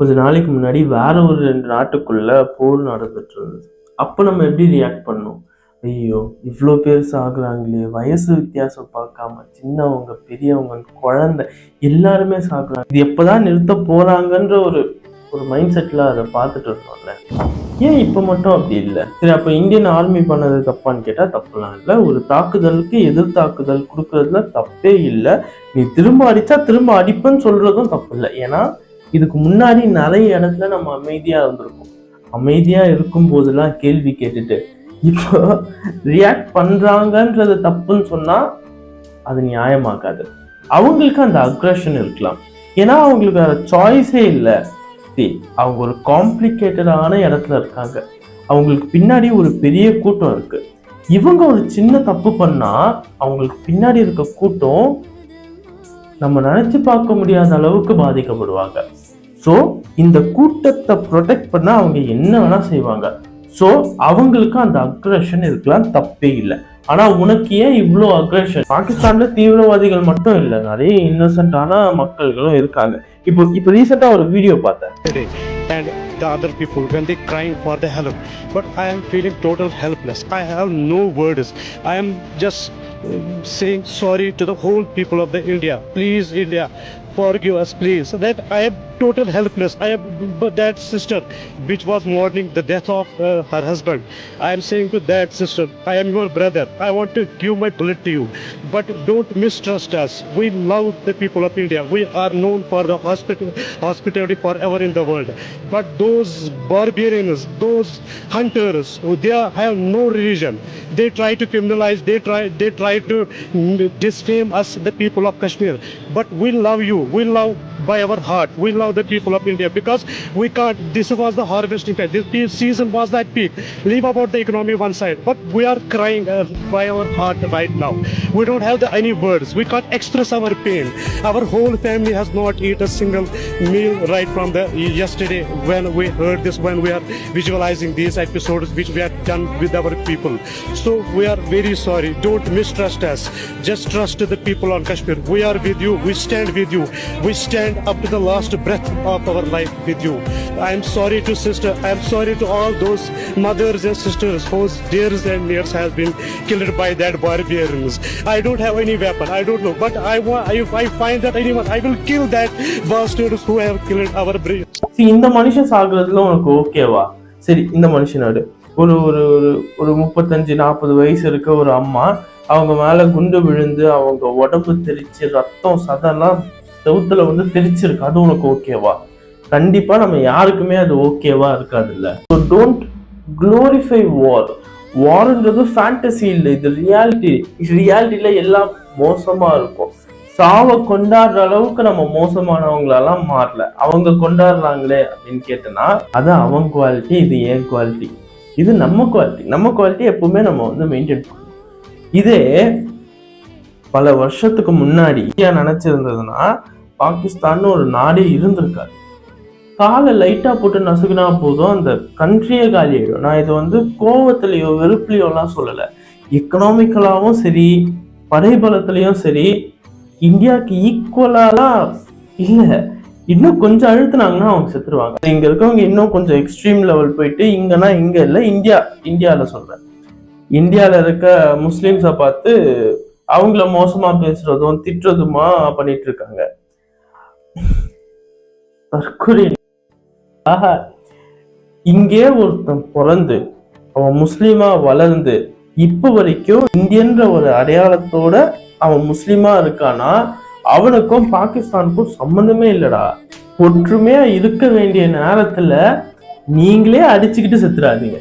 கொஞ்ச நாளைக்கு முன்னாடி வேற ஒரு 2 நாட்டுக்குள்ள போர் நடந்துட்டு இருந்தது. அப்ப நம்ம எப்படி ரியாக்ட் பண்ணோம்? ஐயோ, இவ்வளோ பேர் சாகுறாங்களே, வயசு வித்தியாசம் பார்க்காம சின்னவங்க, பெரியவங்க, குழந்தை எல்லாருமே சாகுறாங்க. இது எப்பதான் நிறுத்த போறாங்கன்ற ஒரு ஒரு மைண்ட் செட்ல அதை பார்த்துட்டு இருந்தோம்ல. ஏன் இப்ப மட்டும் அப்படி இல்லை? சரி, அப்ப இந்தியன் ஆர்மி பண்ணது தப்பான்னு கேட்டா தப்புலாம் இல்லை. ஒரு தாக்குதலுக்கு எதிர் தாக்குதல் கொடுக்கறதுல தப்பே இல்லை. நீ திரும்ப அடிச்சா திரும்ப அடிப்பேன்னு சொல்றதும் தப்பு இல்லை. ஏன்னா இதுக்கு முன்னாடி நிறைய இடத்துல நம்ம அமைதியா இருந்திருக்கோம். அமைதியா இருக்கும் போதெல்லாம் கேள்வி கேட்டுட்டு இப்போ ரியாக்ட் பண்றாங்கன்றது தப்புன்னு சொன்னா அது நியாயமாகாது. அவங்களுக்கு அந்த அக்ரஷன் இருக்கலாம், ஏன்னா அவங்களுக்கு வேற சாய்ஸே இல்லை. அவங்க ஒரு காம்ப்ளிகேட்டடான இடத்துல இருக்காங்க, அவங்களுக்கு பின்னாடி ஒரு பெரிய கூட்டம் இருக்கு. இவங்க ஒரு சின்ன தப்பு பண்ணா அவங்களுக்கு பின்னாடி இருக்க கூட்டம் நம்ம நினைச்சு பார்க்க முடியாத அளவுக்கு பாதிக்கப்படுவாங்க. ஸோ இந்த கூட்டத்தை ப்ரொடெக்ட் பண்ண அவங்க என்ன வேணா செய்வாங்க. ஸோ அவங்களுக்கு அந்த அக்ரஷன் இருக்கலாம், தப்பே இல்லை. ஆனா உனக்கு ஏன் இவ்வளோ அக்ரஷன்? பாகிஸ்தான்ல தீவிரவாதிகள் மட்டும் இல்லை, நிறைய இன்னசென்டான மக்கள்களும் இருக்காங்க. இப்போ ரீசெண்டா ஒரு வீடியோ பார்த்தேன். And the other people when they crying for the help, but I am feeling total helpless. I have no words. I am just saying sorry to the whole people of the India. Please India, forgive us please. That I am total helpless. I am that sister which was mourning the death of her husband. I am saying to that sister, I am your brother. I want to give my blood to you, but don't mistrust us. We love the people of India. We are known for the hospitality forever in the world. But those barbarians, those hunters, they have no religion. They try to criminalize. They try to defame us, the people of Kashmir. But we love you. We love by our heart. We love the people of India because we can't. This was the harvesting time. This season was that peak. Leave about the economy one side, but we are crying by our heart right now. We don't have any words. We can't express our pain. Our whole family has not eaten a single meal right from the yesterday when we heard this, when we are visualizing these episodes which we have done with our people. So we are very sorry. Don't mistrust us. Just trust the people on Kashmir. We are with you. We stand with you. We stand up to the last breath of our life with you. I am sorry to sister. I am sorry to all those mothers and sisters whose dears and nears have been killed by that barbarians. I don't have any weapon. I don't know, but if I find that anyone, I will kill that bastards who have killed our brave. இந்த மனுஷன் சாகுறதுல உனக்கு ஓகேவா? சரி, இந்த மனுஷனோட ஒரு ஒரு ஒரு 35-40 வயசு இருக்க ஒரு அம்மா, அவங்க மேல குண்டு விழுந்து அவங்க உடம்பு தெரிச்சு ரத்தம் சதெல்லாம் செவுத்துல வந்து தெரிச்சிருக்கு, அது உனக்கு ஓகேவா? கண்டிப்பா நம்ம யாருக்குமே அது ஓகேவா இருக்காது இல்ல. So don't glorify war. வார்ன்றது ஃபேண்டசி இல்லை, இது ரியாலிட்டி. ரியாலிட்டியில எல்லாம் மோசமா இருக்கும். சாவை கொண்டாடுற அளவுக்கு நம்ம மோசமானவங்களெல்லாம் மாறல. அவங்க கொண்டாடுறாங்களே அப்படின்னு கேட்டனா அது அவங்க குவாலிட்டி, இது ஏன் குவாலிட்டி, இது நம்ம குவாலிட்டி. நம்ம குவாலிட்டி எப்பவுமே நம்ம வந்து மெயின்டைன் பண்ணணும். இதே பல வருஷத்துக்கு முன்னாடி நினைச்சிருந்ததுன்னா பாகிஸ்தான் ஒரு நாடே இருந்திருக்காது. காலை லைட்டா போட்டு நசுக்குனா போதும் அந்த கண்ட்ரியே காலி ஆயிடும். நான் இது வந்து கோவத்திலையோ வெறுப்புலையோ எல்லாம் சொல்லல. எக்கனாமிக்கலாவும் சரி, படைபலத்திலையும் சரி, இந்தியாவுக்கு ஈக்குவலாலாம் இல்லை. இன்னும் கொஞ்சம் அழுத்தினாங்கன்னா அவங்க செத்துருவாங்க. இங்க இருக்கவங்க இன்னும் கொஞ்சம் எக்ஸ்ட்ரீம் லெவல் போயிட்டு இங்கன்னா இங்க இல்லை, இந்தியால சொல்றேன். இந்தியால இருக்க முஸ்லிம்ஸை பார்த்து அவங்கள மோசமா பேசுறதும் திட்டுறதுமா பண்ணிட்டு இருக்காங்க. தற்கொலை. இங்கே ஒருத்தன் பிறந்து அவன் முஸ்லிமா வளர்ந்து இப்ப வரைக்கும் இந்தியன்ற ஒரு அடையாளத்தோட அவன் முஸ்லிமா இருக்கானா, அவனுக்கும் பாகிஸ்தானுக்கும் சம்பந்தமே இல்லடா. ஒற்றுமையா இருக்க வேண்டிய நேரத்துல நீங்களே அடிச்சுக்கிட்டு செத்துறாதீங்க.